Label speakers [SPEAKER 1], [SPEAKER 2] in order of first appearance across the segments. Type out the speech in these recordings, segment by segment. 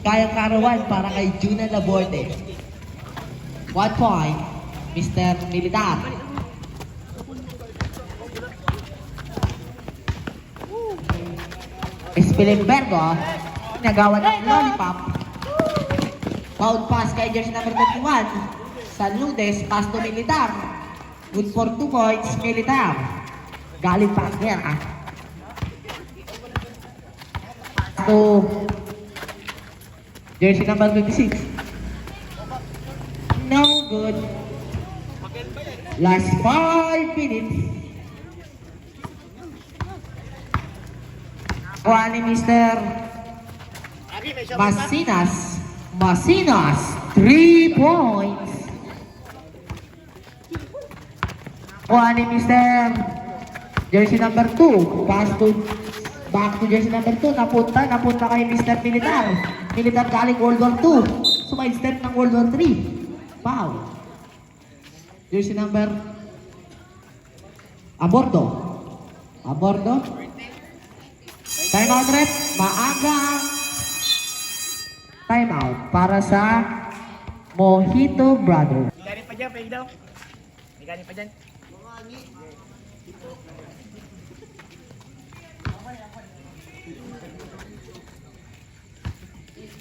[SPEAKER 1] Kayang karawan para kay Juna Laborde. 1 point, Mr. Militar. Spilimbergo, nagawa ng lollipop. Foul pass kay jersey number 21. Saludes, pass to Militar. Good for 2 points, Militar. Galing pass niya, to jersey number 26. No good. Last 5 minutes. Kuha ni Mr. Masinas, 3 points. Kuha ni Mr. jersey number 2. Pass to back to jersey number 2. Napunta kay Mr. Militar. Militar galing World War 2. Sumide-step ng World War 3. Foul. Jersey number Abordo. Time out, rep. Maaga. Time out para sa Mojito Brother.
[SPEAKER 2] Galing pa dyan, pwede daw. May galing pa dyan.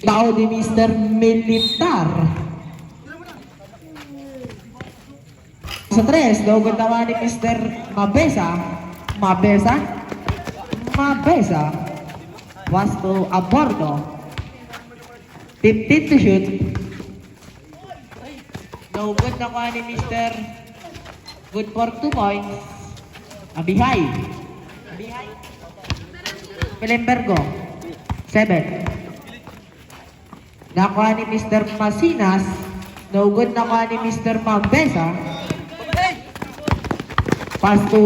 [SPEAKER 1] Tao ni Mr. Militar. Sa 3, logod naman ni Mr. Mabesa. Was to Abordo. 15 to shoot. Logod naman ni Mr. Good for 2 points. Abihay. Pelembergo. 7. Nakuha ni Mr. Masinas. No good nakuha ni Mr. Mambesa. Pass to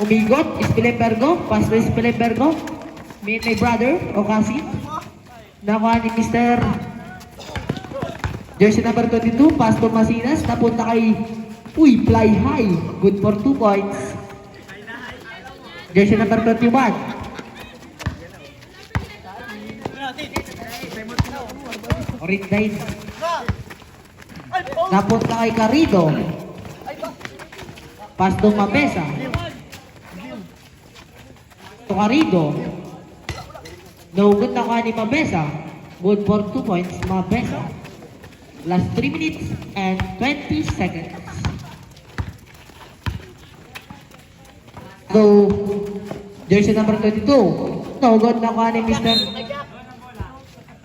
[SPEAKER 1] Umigot, Spilimbergo. Pass to Spilimbergo. Meet my brother, Okasi. Nakuha ni Mr. jersey number 22. Pass to Masinas. Napunta kay Fly High. Good for 2 points. Jersey number 21. Orindain. Napunta kay Carido. Pass to Mabesa. To Carido. No good na ni Mabesa. Good for 2 points, Mabesa. Last 3 minutes and 20 seconds. So, jersey number 22. No good na ni Mr.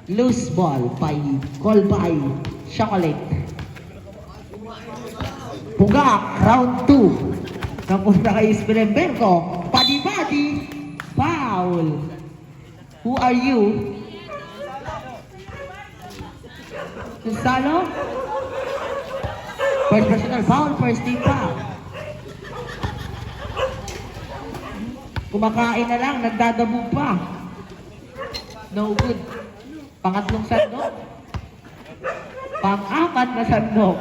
[SPEAKER 1] Loose ball by Colby Chocolate. Pugak, round 2. Napunta kay Spilimbergo. Padi-padi. Foul. Who are you? Susalo? First personal foul, first team foul. Kumakain na lang, nagdadabog pa. No good. Pangatlong sandok. Pang-apat na sandok.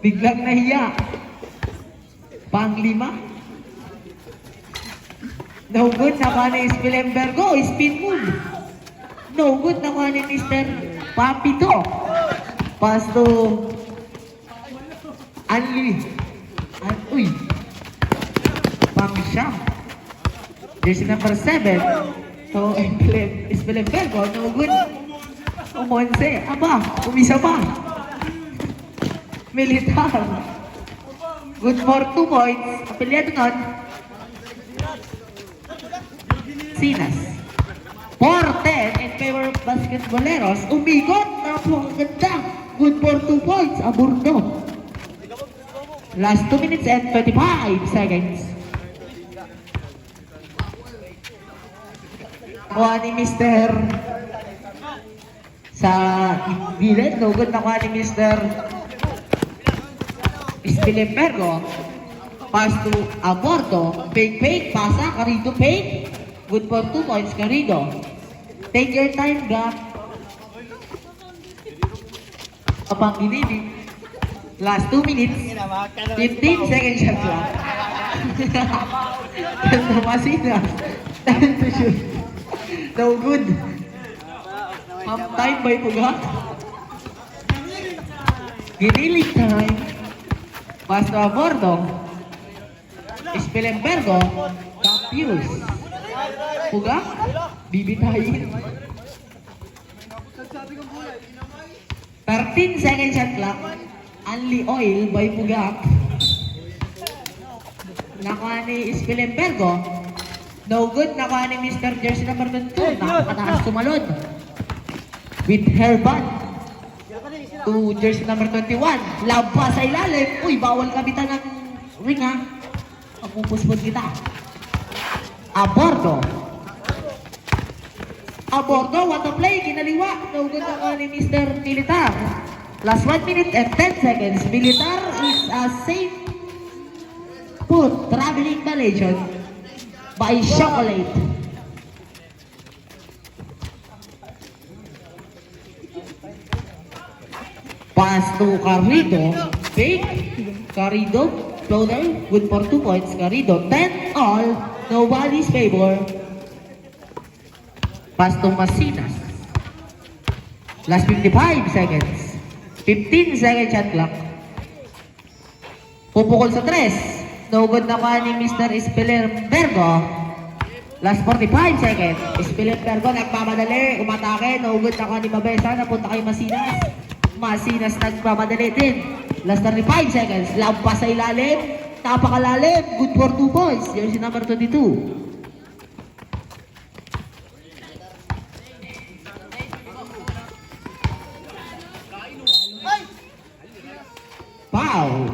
[SPEAKER 1] Biglang nahiya. Pang-5. No good na ni Spilimbergo. Spin move. No good na ni Mr. Papito. Pass to Anli. Pang-siyam. Jersey number 7. So, Spilimbergo, no good. Umonse. Aba, umisa pa. Militar. Good for 2 points. Apelyado nun. Sinas. 4-10 in favor of Basketballeros. Umigot. Napakaganda. Good for 2 points. Aburdo. Last 2 minutes and 25 seconds. Kuha ni Mr. sa gilid. No good na kuha ni Mr. Spilimbergo. Pass to Abordo. Fake. Pasa. Carido fake. Good for 2 points. Carido. Take your time, Gak. Kapang-ininig. Last 2 minutes. 15 seconds shot clock. Masinas. 10 to shoot. No good. Half time by Pugak. Ginilig time. Pass to Abordo. Spilenbergo. Capius. Pugak. Bibitayin. 13 second shot clock. Only oil by Pugak. Nakuha ni Spilenbergo. No good. Nakuha ni Mr. Jersey number 22. Nakakataas sumalod. With Herban. To jersey number 21. Lampa sa ilalim. Uy, bawal kabitan ng ring ha. Mapupuspod kita. Abordo. Abordo, what to play? Kinaliwa. No good nakuha ni Mr. Militar. Last 1 minute and 10 seconds. Militar is a safe put traveling Malaysian by Chocolate. Pass to Carrido. Fake. Carrido. Floater. Good for 2 points. Carrido. 10 all. Nobody's favor. Pass to Masinas. Last 55 seconds. 15 second shot clock. Pupukol sa 3. No good naman ni Mr. Spilenbergo. Last 45 seconds. Spilenbergo nagmamadali. Umatake. No good nakuha ni Mabesa. Napunta kay Masinas. Masinas nagmamadali din. Last 35 seconds. Lampas sa ilalim. Napakalalim. Good for 2 points. Jersey number 22. Foul.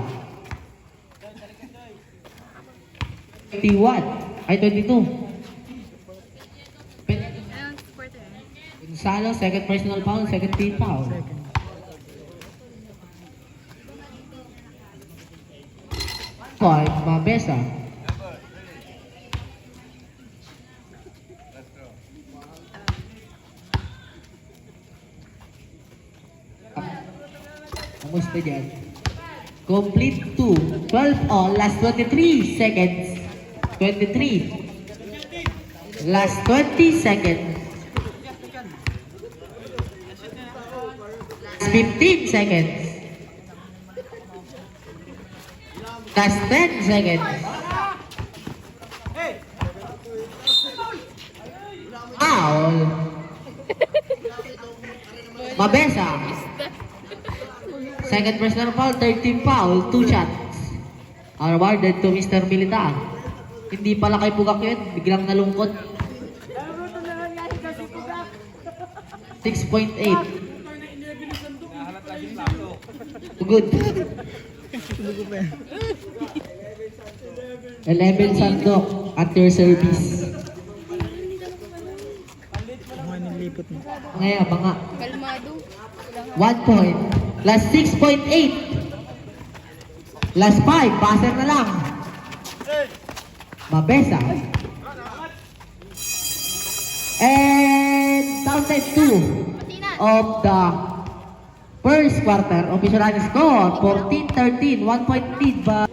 [SPEAKER 1] 21. Ay, 22. Gonzalo, second personal foul, second team foul. Point, Mabesa. Kamusta dyan? Complete 2. 12 all. Last 23 seconds. 23. Last 20 seconds. Last 15 seconds. Last 10 seconds. Foul. Mabesa. Second personal foul, third team foul, 2 shots. Awarded to Mr. Militar. Hindi pala kay Pugak yun, biglang nalungkot. 6.8. Good. 11 Sandok at your service. Ngayon, mga.
[SPEAKER 3] Kalmado.
[SPEAKER 1] 1 point. Last 6.8. Last 5. Passer na lang. Mabesa. And counted 2 of the first quarter. Official running score 14-13. 1 point lead by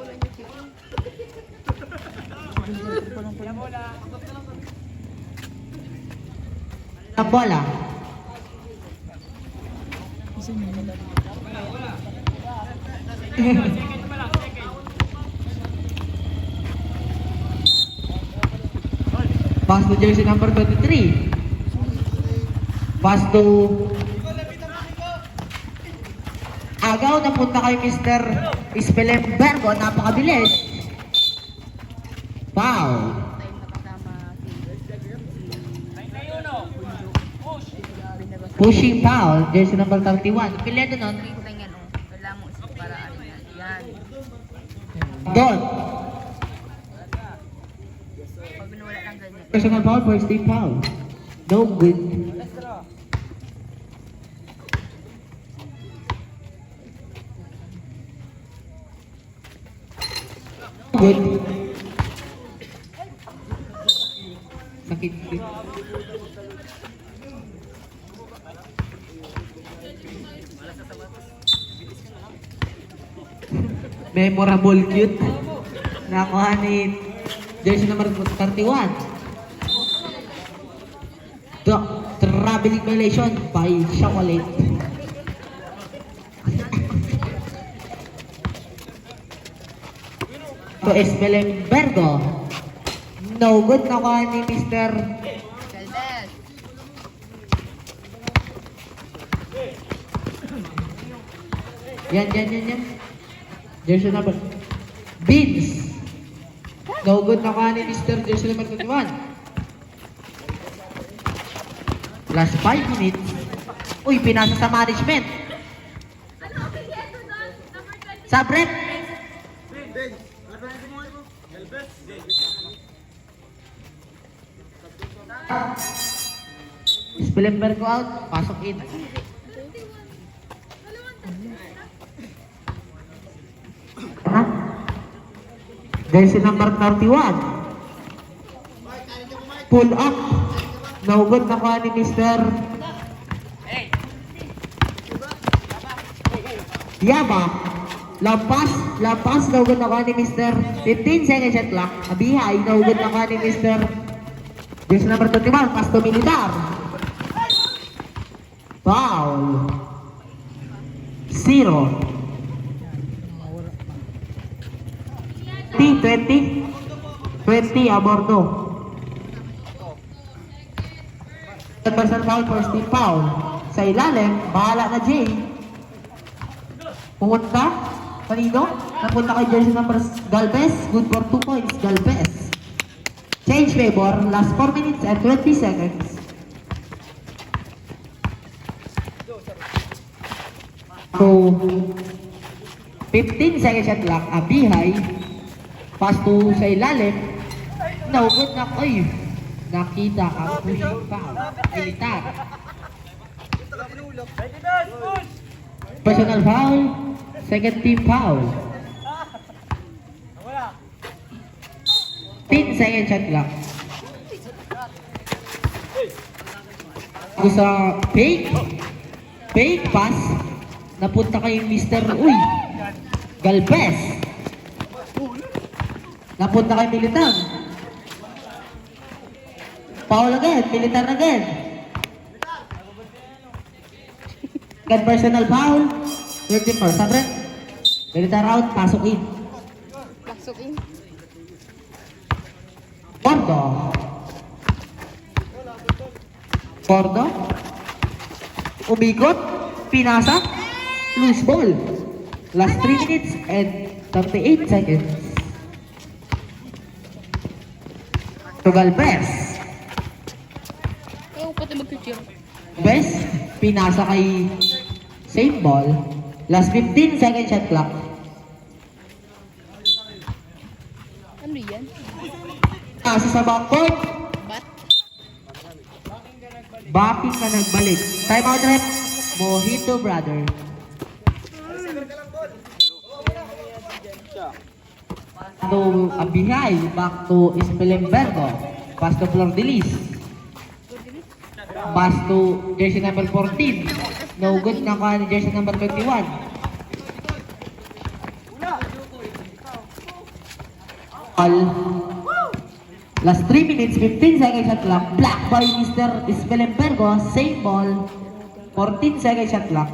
[SPEAKER 1] ang bola. Pass to jersey number 23. Pass to agaw, napunta kay Mr. Spilenbergo. Napakabilis. Foul. Pushing foul, jersey number 31. Pileto nun.
[SPEAKER 3] Kailangan mo isa para ano yan. Yan.
[SPEAKER 1] Don.
[SPEAKER 3] Pag binawala ng ganyan.
[SPEAKER 1] Personal foul, first team foul. No good. Good. Sakit. Memorable cute. Nakuha ni jersey number 31. Traveling violation by Chocolate. To Espelenbergo. No good na ka ni Mr.
[SPEAKER 3] Galvez.
[SPEAKER 1] Yan. Jersey number. Beans. No good na ka ni Mr. Jersey number 21. Last 5 minutes. Uy, pinasa sa management. Sa break. Spielberg out, pasok in. Ha? Jersey number 31. Pull up. No good na ka ni Mr. Yaba. Lampas, no good na ka ni Mr. 15 seconds shot clock. Abihay, no good na ka ni Mr. Jersey number 21, pass to Militar. Foul. 0. 20 abordo. Personal foul, first team foul. Sa ilalim, bahala na Jay. Pumunta. Kanino? Napunta kay jersey number Galvez. Good for 2 points, Galvez. Change favor, last 4 minutes and 20 seconds. So, 15 seconds shot clock, Abihay. Pass to sa ilalim. No good na oy. Nakita ang pushing foul. Militar. Personal foul. Second team foul. 10 seconds shot clock. Sa fake pass. Napunta kay Mr. Uy. Galvez. Napunta kay Militar. Foul again. Militar again. Second personal foul. 34. Sabre. Militar out. Pasok in.
[SPEAKER 3] Pasok in.
[SPEAKER 1] Bordo. Umikot. Pinasa. Loose ball. Last 3 minutes and 38 seconds. To Galvez.
[SPEAKER 3] Ayaw pati mag-picture.
[SPEAKER 1] Galvez. Pinasa kay same ball. Last 15 seconds shot clock.
[SPEAKER 3] Ano yan?
[SPEAKER 1] Asa sa backcourt.
[SPEAKER 3] Bat?
[SPEAKER 1] Backing na nagbalik. Time out rep. Mojito brother. To Abihay. Back to Espelenbergo. Pass to Flor de Lis. Pass to jersey number 14. No good na ka ni jersey number 21. All. Last 3 minutes, 15 seconds shot clock. Block by Mr. Espelenbergo. Same ball. 14 seconds shot clock.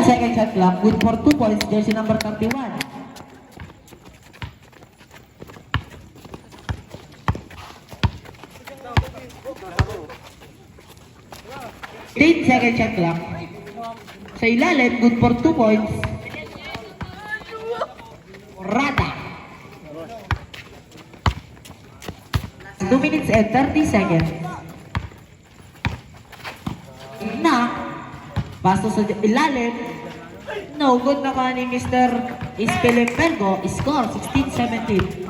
[SPEAKER 1] Second shot clock. Good for 2 points. Jersey number 31. Second shot clock. Sa ilalim, good for 2 points. Rada. 2 minutes and 30 seconds. Na. Pasto sa ilalim. No, good na ka ni Mr. Espelenbergo. Score 16-17.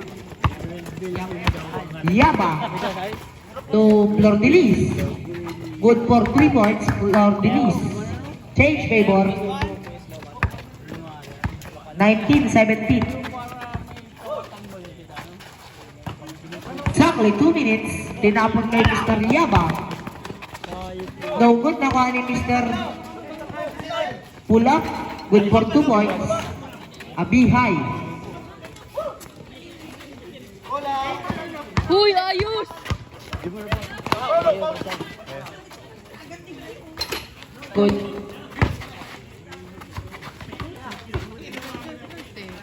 [SPEAKER 1] Yaba. To Flor de Lis. Good for 3 points. Flor de Lis. Change favor. 19-17. Exactly 2 minutes. Tinapon kay Mr. Yaba. No good na ka ni Mr. Pull up. Good for 2 points. Abihay.
[SPEAKER 3] Uy, ayos!
[SPEAKER 1] Good.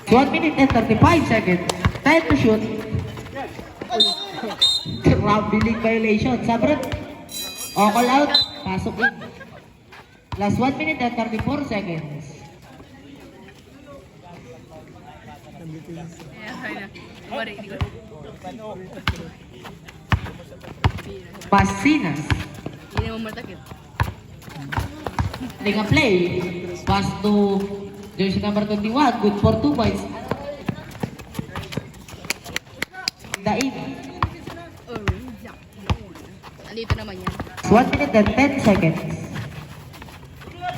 [SPEAKER 1] 1 minute and 35 seconds. Time to shoot. Grabe league violation. Sabret. O, call out. Pasok in. Last 1 minute and 34 seconds.
[SPEAKER 3] Ayan, mari, di ko.
[SPEAKER 1] Pasinas.
[SPEAKER 3] Hindi mo matakit.
[SPEAKER 1] Ling a play. Pass to jersey number 21. Good for 2 points. Daig.
[SPEAKER 3] Oh, yeah. Andito naman yan.
[SPEAKER 1] 1 minute and 10 seconds.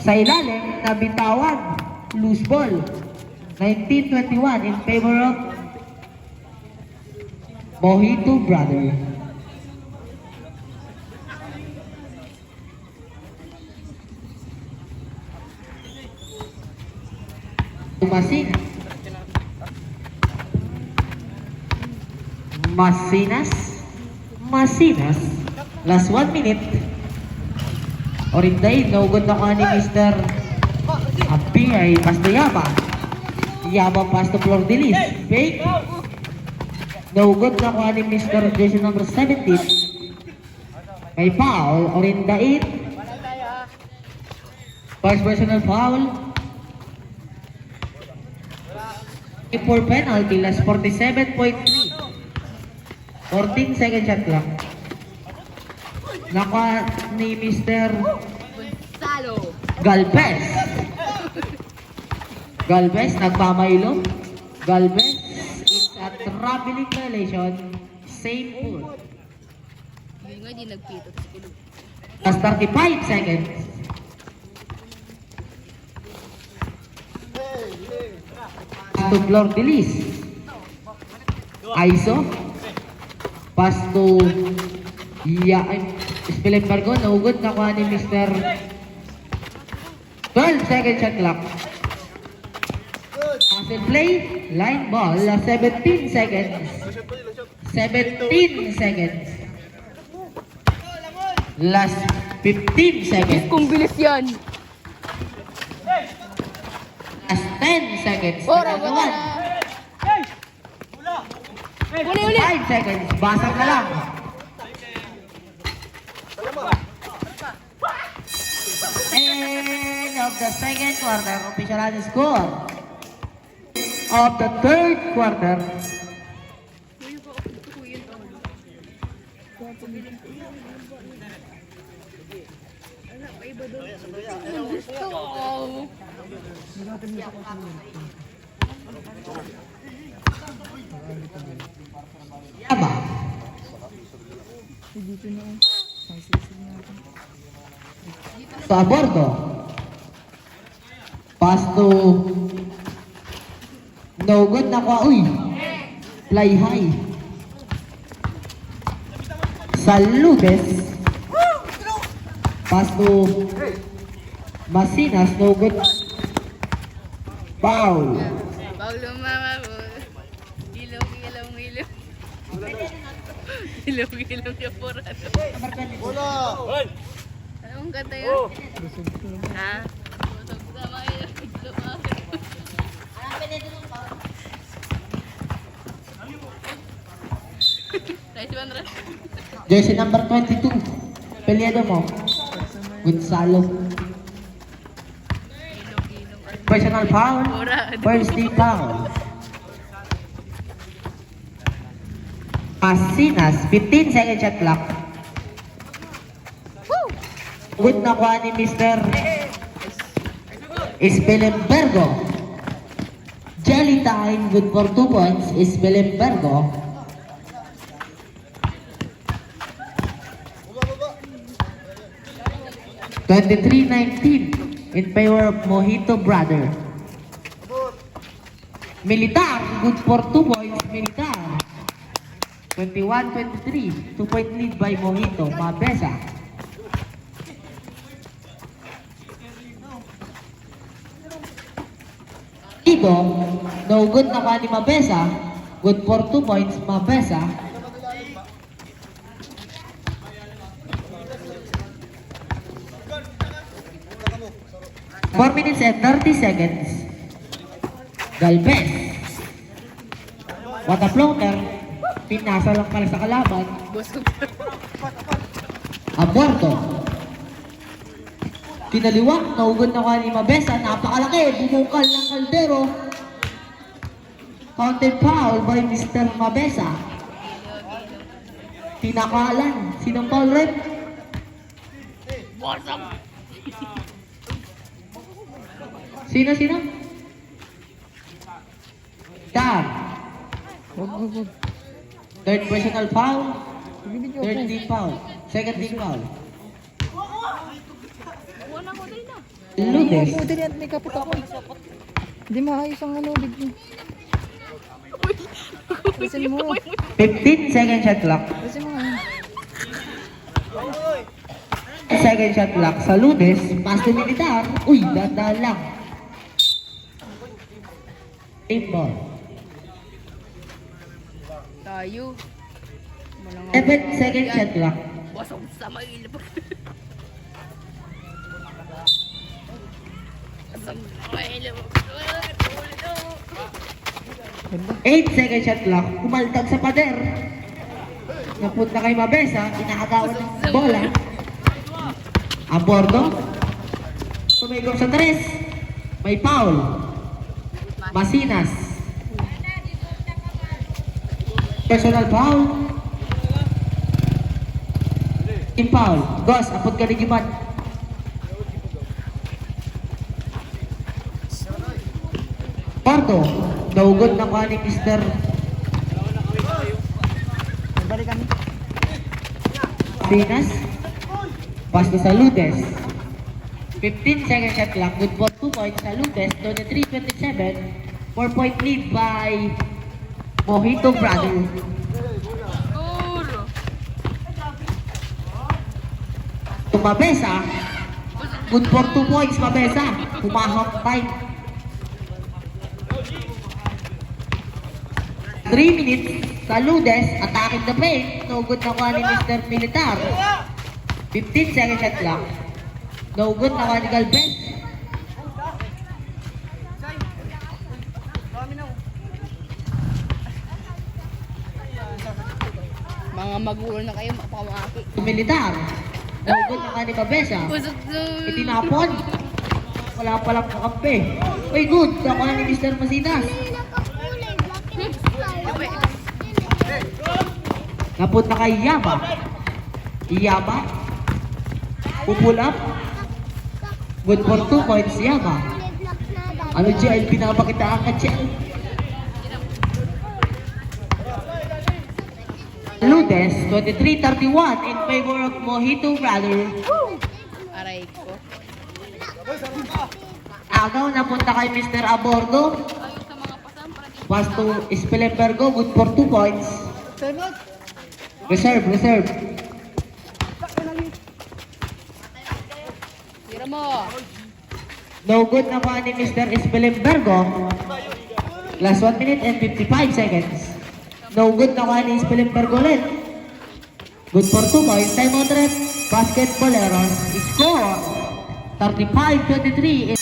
[SPEAKER 1] Sa ilalim, nabitawan. Loose ball. 19-21 in favor of Mojito Brother. Masinas. Last 1 minute. Orinday, no good na ka ni Mr. Apingay, pasto Yaba. Yaba pasto Flor Delis. Fake. No good na ka ni Mr. Jersey number 17. May foul, Orinday. First personal foul. For penalty, last 47.3. 14 second shot lang. Naka ni Mr.
[SPEAKER 3] Gonzalo.
[SPEAKER 1] Galvez. Galvez, nagpamaylo. Galvez is a traveling violation. Same pool.
[SPEAKER 3] Yun nga, di nagpito. Tapos kulog.
[SPEAKER 1] Last 35 seconds. Pass to Flor Delis. Aiso. Pass to Spilenbergo. Naugod na kuha ni Mr. 12 second shot clock. Pass and play. Line ball. 17 seconds. 17 seconds. Last 15 seconds.
[SPEAKER 3] Kung bilis yan.
[SPEAKER 1] Last 10 seconds.
[SPEAKER 3] Ora,
[SPEAKER 1] Tagagawan.
[SPEAKER 3] wala. Uli.
[SPEAKER 1] 5 seconds. Basag na lang. End of the second quarter. Official on the score. Of the third quarter.
[SPEAKER 3] Gusto.
[SPEAKER 1] Yaba. Sa bordo. Pass to no good na kwa. Uy. Fly high. Saludes. Pass to Masinas. No good. Foul.
[SPEAKER 3] Paulo mama mo. Ilong. Ilong yung porado. Anong kanta yun? Ha? Sama yun. Tayo si Bandra.
[SPEAKER 1] Jersey number 22. Pelyado mo. Gonzalo. Personal foul. First team foul. Masinas. 15 second shot clock. Good na kuha ni Mr. Spilenbergo. Jelly time. Good for 2 points. Spilenbergo. (23-19) in favor of Mojito Brother. Militar, good for 2 points. Militar. 21-23. 2-point lead by Mojito. Mabesa. Ito, No good na kuha ni Mabesa. Good for 2 points, Mabesa. Four minutes and 30 seconds. Galvez. What a floater. Pinasa lang pala sa kalaban.
[SPEAKER 3] Busog.
[SPEAKER 1] Aborto. Kinaliwa, naugod na kuha ni Mabesa. Napakalaki, bumungkal ng kaldero. Counted foul by Mr. Mabesa. Tinakalan. Sinong foul rep? Sino? Dar. Third personal foul. Third team foul. Second team foul.
[SPEAKER 3] Wala ko din na.
[SPEAKER 1] Ludes.
[SPEAKER 4] Ako din at may kapit ako. Hindi maayos ang ano, big mo. Listen mo.
[SPEAKER 1] 15 second shot clock.
[SPEAKER 4] Listen mo nga.
[SPEAKER 1] Second shot clock sa Ludes. Pass to Militar. Uy, dahan lang. Team ball.
[SPEAKER 3] Tayo. Walang
[SPEAKER 1] 7 second shot clock.
[SPEAKER 3] Busog sa mailap. Busog sa mailap.
[SPEAKER 1] 8 second shot clock. Kumaltag sa pader. Napunta kay Mabesa. Inaagawan ng bola. Abordo. Tumigong sa 3. May foul. Masinas. Personal foul. Team foul. Gos, apot ka rin giman. Porto. Daugod na kuha ni Mr.
[SPEAKER 4] Balikan.
[SPEAKER 1] Sinas. Pass to Saludes. 15 second shot clock. Good for 2 points. Saludes. 23-27. 4-point lead by Mojito Brother.
[SPEAKER 3] Puro.
[SPEAKER 1] To Mabesa. Good for 2 points, Mabesa. Humahap time. 3 minutes. Saludes. Attacking the paint. No good na kuha ni Mr. Militar. 15 second shot clock. No good na kuha ni Galvez.
[SPEAKER 3] Mga magulo na kayo, mapamaki.
[SPEAKER 1] Militar. No good na kuha ni Mabesa.
[SPEAKER 3] Busog sa...
[SPEAKER 1] Itinapon. Wala palang kakampi. Uy, good. Nakuha ni Mr. Masinas. Napunta kay Yaba. Yaba. Pupull up. Good for 2 points, Yaba. Ano dyan? Pinapakitaan ka dyan. Ludes, 23-31 in favor of Mojito Brother.
[SPEAKER 3] Aray ko.
[SPEAKER 1] Agaw, napunta kay Mr. Abordo.
[SPEAKER 3] Ayos sa mga pasang para di...
[SPEAKER 1] Pass to Spelenbergo, good for 2 points. Reserve.
[SPEAKER 3] Tira mo.
[SPEAKER 1] No good na pa ni Mr. Spelenbergo. Last 1 minute and 55 seconds. No good na pa ni Spelenbergo ulit. Good for 2 points. Time out rep. Basketballeros. Score 35-23.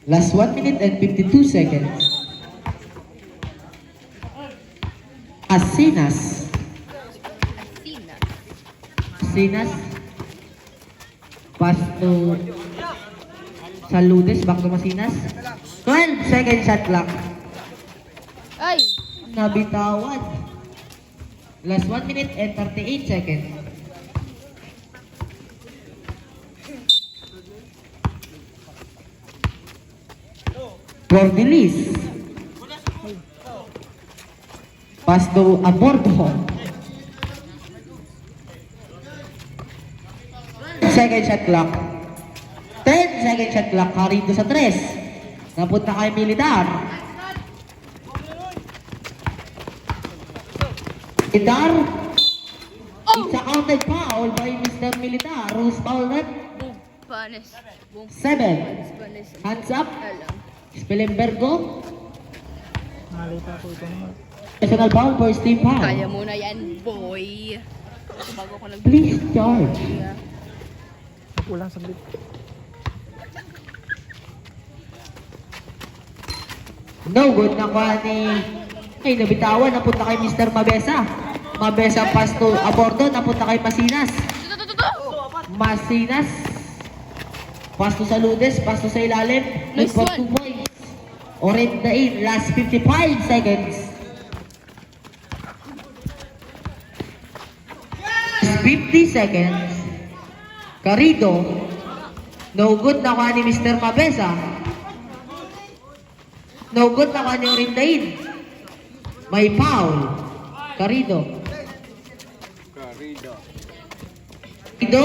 [SPEAKER 1] Last 1 minute and 52 seconds. Asinas.
[SPEAKER 3] Sina.
[SPEAKER 1] Asinas. Pass to Saludes. Back to Masinas. 12 second shot clock.
[SPEAKER 3] Ay!
[SPEAKER 1] Nabitawan. Last 1 minute and 38 seconds. Cordelis. Pass to Abordo. Second shot clock. 10 second shot clock. Karito sa 3. Napunta kay Militar. Militar. It's a counted foul by Mr. Militar. Who's foul net?
[SPEAKER 3] Boom. Panis. Boom.
[SPEAKER 1] 7.
[SPEAKER 3] Panis.
[SPEAKER 1] Hands up.
[SPEAKER 3] Alam.
[SPEAKER 1] Spelembergo.
[SPEAKER 2] Malita ko ito naman.
[SPEAKER 1] Personal foul, first team foul.
[SPEAKER 3] Kaya mo na yan, boy. Bago ko nag-
[SPEAKER 1] Please charge.
[SPEAKER 2] Kulang saglit.
[SPEAKER 1] No good na kuha ni... Ay, nabitawan. Napunta kay Mr. Mabesa. Mabesa pass to abordo. Napunta kay Masinas. Masinas. Pass to Saludes. Pass to sa ilalim.
[SPEAKER 3] Nice
[SPEAKER 1] For
[SPEAKER 3] one.
[SPEAKER 1] 2 points. Orin na in. Last 55 seconds. 50 seconds. Carido. No good na kuha ni Mr. Mabesa. No good na kuha ni Orin na in. May foul. Carido. Carido.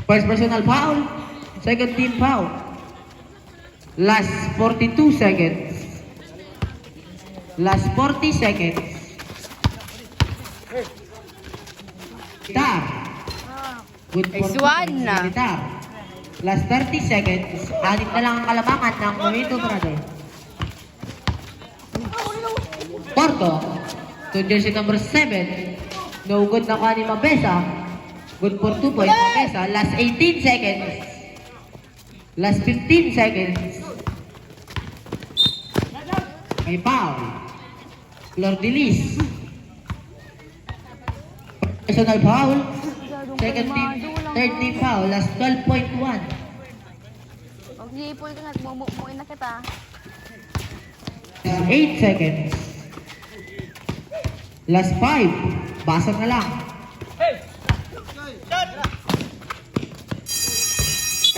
[SPEAKER 1] First personal foul. Second team foul. Last 42 seconds. Last 40 seconds. Militar. Good for
[SPEAKER 3] Nice
[SPEAKER 1] 2
[SPEAKER 3] one.
[SPEAKER 1] points, Militar. Last 30 seconds. Anim na lang ang kalamangan ng Momento Brother. Porto. To jersey number 7. No good na kuha ni Mabesa. Good for 2 points, Mabesa. Last 18 seconds. Last 15 seconds. May foul. Flor de Lis. Personal foul. Second team, third team foul. Last 12.1.
[SPEAKER 3] Pag nipol ka na, mumuin na kita.
[SPEAKER 1] 8 seconds. Last 5. Basag na lang.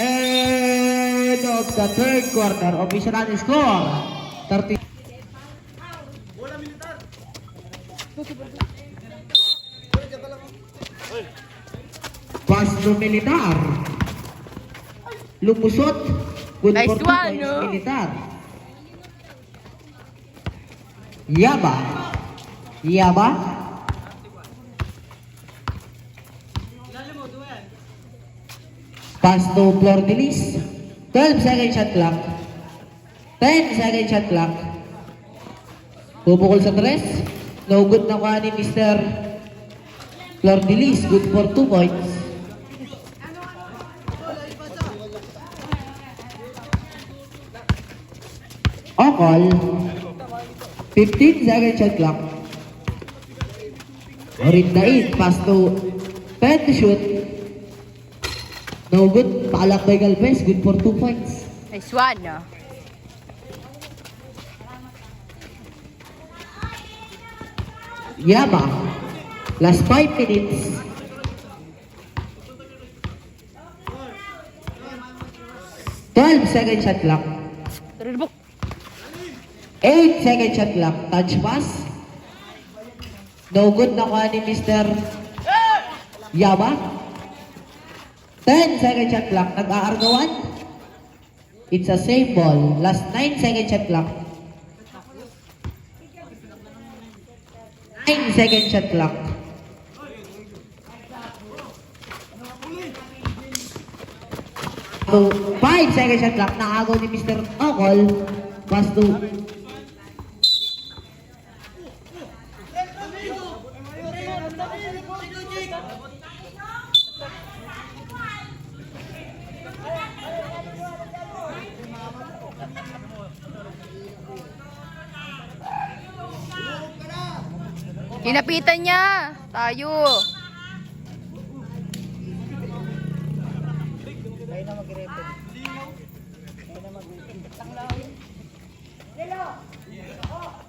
[SPEAKER 1] End of the third quarter. Official running score. 30. Pass to Militar. Lumusot. Good
[SPEAKER 3] Nice
[SPEAKER 1] for 2
[SPEAKER 3] one,
[SPEAKER 1] points,
[SPEAKER 3] no?
[SPEAKER 1] Militar. Yaba. Yaba. Pass to Flor de Lis. 12 second shot clock. 10 second shot clock. Bubukol sa tres. No good na kuha ni Mr. Flor de Lis. Good for 2 points. Okol. 15 second shot clock. Orin na in. Pass to 10 to shoot. No good. Paalak by Galvez. Good for 2 points.
[SPEAKER 3] Nice one, no?
[SPEAKER 1] Yaba. Last 5 minutes. Second shot clock.
[SPEAKER 3] Turibok.
[SPEAKER 1] 8 second shot clock. Touch pass. No good na kuha ni Mr. Yaba. 10 second shot clock. Nag-aargawan. It's a safe ball. Last 9 second shot clock. 9 second shot clock. So, 5 second shot clock. Nakagaw ni Mr. Okol. Pass to
[SPEAKER 3] Hinapitan niya. Tayo.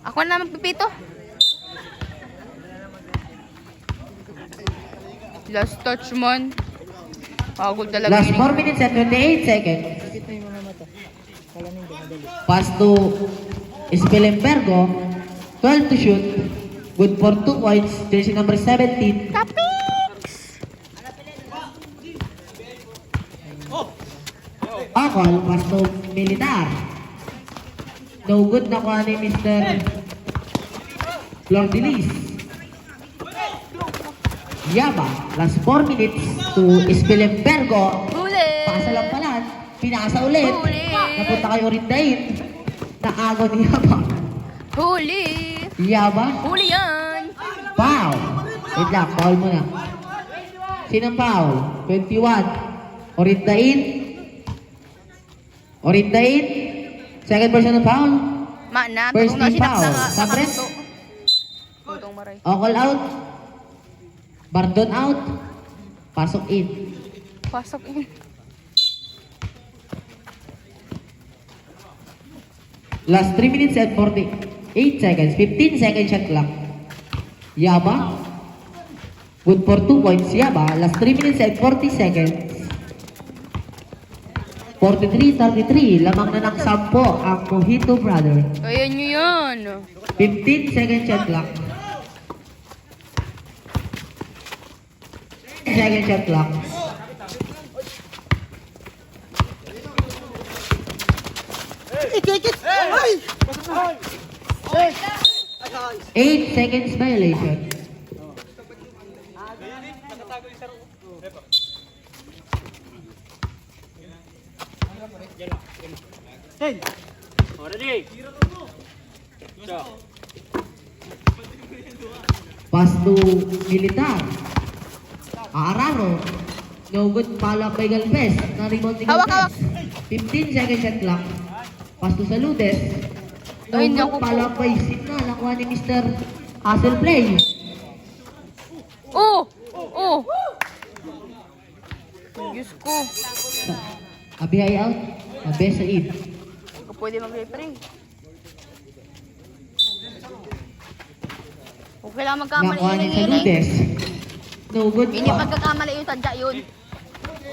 [SPEAKER 3] Ako na magpipito. Last touch man. Pagod talaga
[SPEAKER 1] last
[SPEAKER 3] yun.
[SPEAKER 1] 4 minutes and 28 seconds. Pass to Spelembergo. 12 to shoot. Good for 2 points. Jersey number 17.
[SPEAKER 3] Kapix!
[SPEAKER 1] Akol, pass to Militar. No good na kuha ni Mr. Flor Dilis. Yaba, last 4 minutes to Spilimbergo.
[SPEAKER 3] Huli!
[SPEAKER 1] Pasalampalan, pinasa ulit.
[SPEAKER 3] Huli!
[SPEAKER 1] Napunta kayo rin dahil. Naago ni Yaba.
[SPEAKER 3] Huli!
[SPEAKER 1] Yaba,
[SPEAKER 3] Huli yan!
[SPEAKER 1] foul. Wait lang, foul muna. Sinong foul? 21. Orindain. Orindain. Second person ng foul.
[SPEAKER 3] Mana,
[SPEAKER 1] First
[SPEAKER 3] tutong na
[SPEAKER 1] team
[SPEAKER 3] sinap
[SPEAKER 1] foul.
[SPEAKER 3] sa
[SPEAKER 1] Sabret.
[SPEAKER 3] kanto. Tutong maray.
[SPEAKER 1] Okol out. Bardon out. Pasok in.
[SPEAKER 3] Pasok in.
[SPEAKER 1] Last 3 minutes and 48 seconds. 15 second shot clock. Yaba. Good for 2 points. Yaba. Last 3 minutes and 40 seconds. 43-33. Lamang na ng 10 ang Mojito Brother.
[SPEAKER 3] Kaya nyo yan.
[SPEAKER 1] 15 second shot clock. Second shot clock.
[SPEAKER 4] Ikikit! Ay!
[SPEAKER 1] 8 seconds violation. Pass to Militar. Araro. No good, follow up by Galvez. Na-rebound ni
[SPEAKER 3] Hawak,
[SPEAKER 1] Galvez. 15 second shot clock. Pass to Saludes. No
[SPEAKER 3] Ay,
[SPEAKER 1] good,
[SPEAKER 3] naku po.
[SPEAKER 1] follow up by Sidna. Nakuha ni Mr. Hassel Play.
[SPEAKER 3] Oh! Oh! Diyos ko.
[SPEAKER 1] Abihay out. Abe sa in.
[SPEAKER 3] Hindi ko pwede mag-referee. Huwag kailangan magkamali
[SPEAKER 1] Nakuha ni
[SPEAKER 3] yun.
[SPEAKER 1] Saludes. No good
[SPEAKER 3] Hindi
[SPEAKER 1] pa.
[SPEAKER 3] pagkakamali yung tadya yun.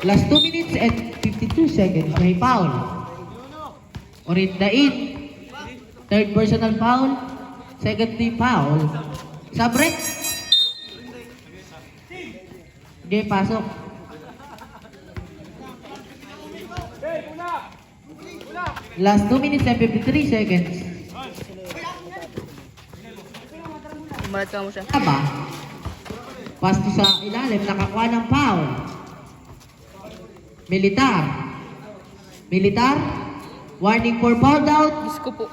[SPEAKER 1] Last 2 minutes and 52 seconds. May foul. Orindain. Third personal foul. Second team foul. Sabret. Game pasok. Last 2 minutes and 53 seconds.
[SPEAKER 3] Malat ka mo siya.
[SPEAKER 1] Aba. Pass to sa ilalim. Nakakuha ng foul. Militar. Militar. Warning for foul out.
[SPEAKER 3] Diyos ko po.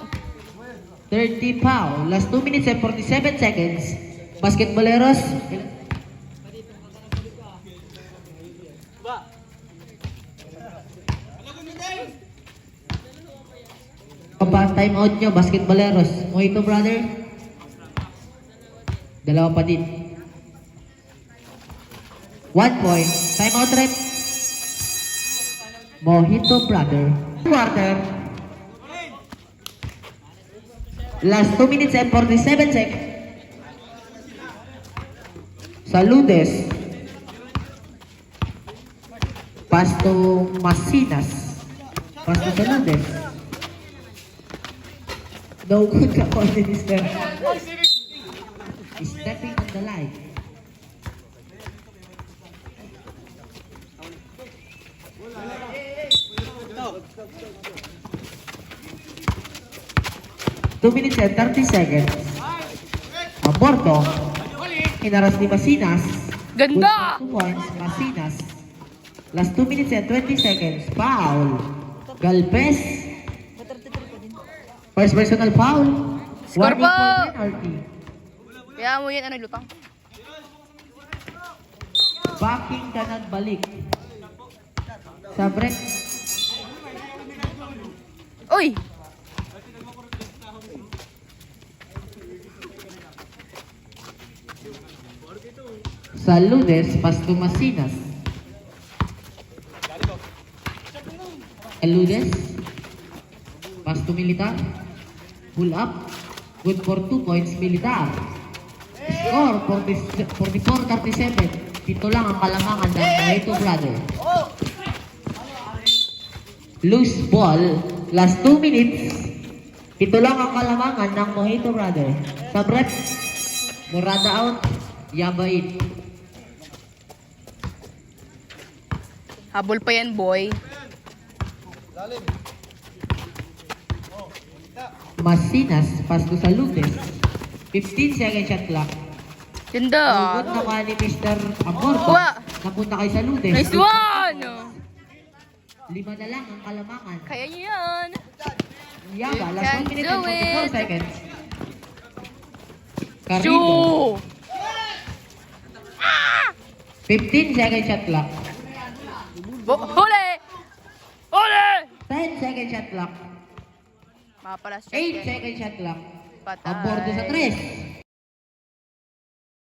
[SPEAKER 1] 30 foul. Last 2 minutes and 47 seconds. Basketballeros. Pa time out nyo, basketballeros. Mojito brother. Dalawa pa din. 1 point. Time out rep. Mojito brother. Quarter. Last 2 minutes and 47 seconds. Saludes. Pass to Masinas. Pass to Saludes. No good ka po, Minister. Stepping on the line. Two minutes and 30 seconds. Aborto. Hinaras ni Masinas.
[SPEAKER 3] Ganda!
[SPEAKER 1] 2 points, Masinas. Last 2 minutes and 20 seconds. Foul. Galvez. First personal foul.
[SPEAKER 3] Score
[SPEAKER 1] Warning
[SPEAKER 3] po!
[SPEAKER 1] for penalty.
[SPEAKER 3] Kaya mo yan, ano, lutang.
[SPEAKER 1] Backing ka nagbalik. Sabret.
[SPEAKER 3] Uy!
[SPEAKER 1] Saludes, pass to Masinas. Saludes. Pass to Militar. Pull up. Good for 2 points, Militar. Score, 44-37. Pito lang ang kalamangan ng Mojito Brother. Loose ball. Last 2 minutes. Pito lang ang kalamangan ng Mojito Brother. Sabret. Murada out. Yaba in.
[SPEAKER 3] Habol pa yan, boy.
[SPEAKER 1] Masinas, pass to Saludes. 15 second shot clock.
[SPEAKER 3] Ganda.
[SPEAKER 1] Good naman ni Mr. Amorto.
[SPEAKER 3] Wa.
[SPEAKER 1] Napunta kay Saludes.
[SPEAKER 3] Nice one!
[SPEAKER 1] 5 na lang ang kalamangan.
[SPEAKER 3] Kaya niyo yan.
[SPEAKER 1] Yaba,
[SPEAKER 3] You
[SPEAKER 1] last
[SPEAKER 3] can
[SPEAKER 1] 1 minute
[SPEAKER 3] do
[SPEAKER 1] and 44
[SPEAKER 3] it.
[SPEAKER 1] seconds. Carino.
[SPEAKER 3] Shoo!
[SPEAKER 1] 15 second shot clock.
[SPEAKER 3] Huli! Huli!
[SPEAKER 1] 10 second shot clock.
[SPEAKER 3] Mapalas
[SPEAKER 1] 8 second shot clock.
[SPEAKER 3] Patay.
[SPEAKER 1] Ang bordo sa 3.